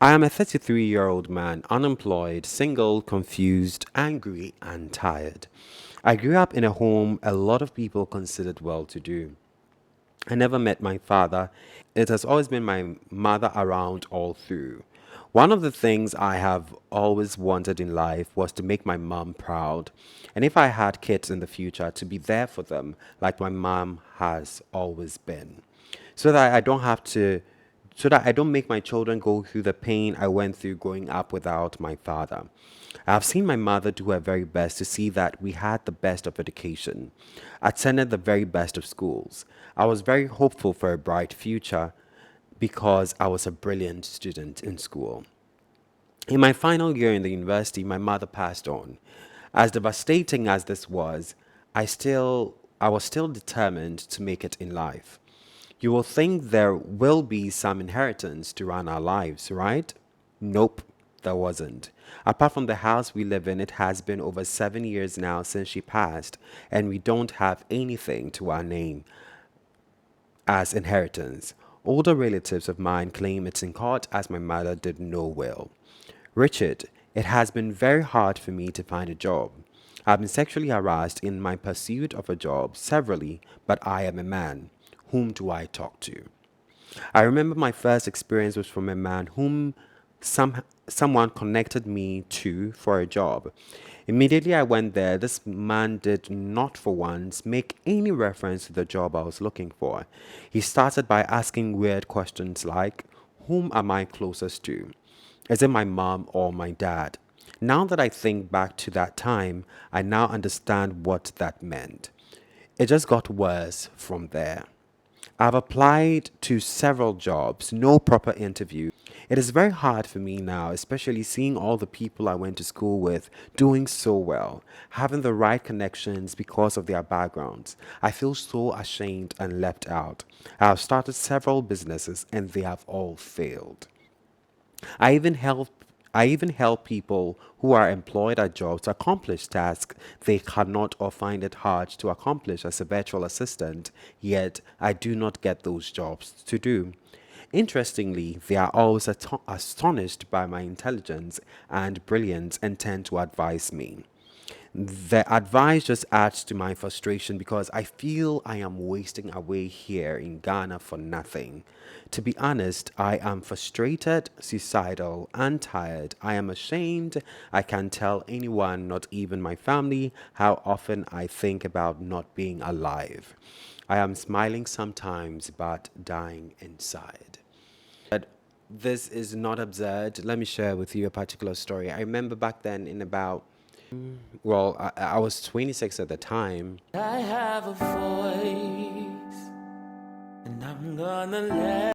I am a 33-year-old man, unemployed, single, confused, angry, and tired. I grew up in a home a lot of people considered well to do. I never met my father. It has always been my mother around all through. One of the things I have always wanted in life was to make my mom proud. And if I had kids in the future, to be there for them like my mom has always been. So that I don't have to so that I don't make my children go through the pain I went through growing up without my father. I've seen my mother do her very best to see that we had the best of education, attended the very best of schools. I was very hopeful for a bright future because I was a brilliant student in school. In my final year in the university, my mother passed on. As devastating as this was, I was still determined to make it in life. You will think there will be some inheritance to run our lives, right? Nope, there wasn't. Apart from the house we live in, it has been over 7 years now since she passed, and we don't have anything to our name as inheritance. Older relatives of mine claim it's in court as my mother did no will. Richard, it has been very hard for me to find a job. I've been sexually harassed in my pursuit of a job severally, but I am a man. Whom do I talk to? I remember my first experience was from a man whom someone connected me to for a job. Immediately I went there, this man did not for once make any reference to the job I was looking for. He started by asking weird questions like, whom am I closest to? Is it my mom or my dad? Now that I think back to that time, I now understand what that meant. It just got worse from there. I've applied to several jobs, no proper interview. It is very hard for me now, especially seeing all the people I went to school with doing so well, having the right connections because of their backgrounds. I feel so ashamed and left out. I have started several businesses and they have all failed. I even help I even help people who are employed at jobs to accomplish tasks they cannot or find it hard to accomplish as a virtual assistant, yet I do not get those jobs to do. Interestingly, they are always astonished by my intelligence and brilliance and tend to advise me. The advice just adds to my frustration because I feel I am wasting away here in Ghana for nothing. To be honest, I am frustrated, suicidal, and tired. I am ashamed. I can't tell anyone, not even my family, how often I think about not being alive. I am smiling sometimes, but dying inside. But this is not absurd. Let me share with you a particular story. I remember back then in about I was 26 at the time. I have a voice, and I'm gonna let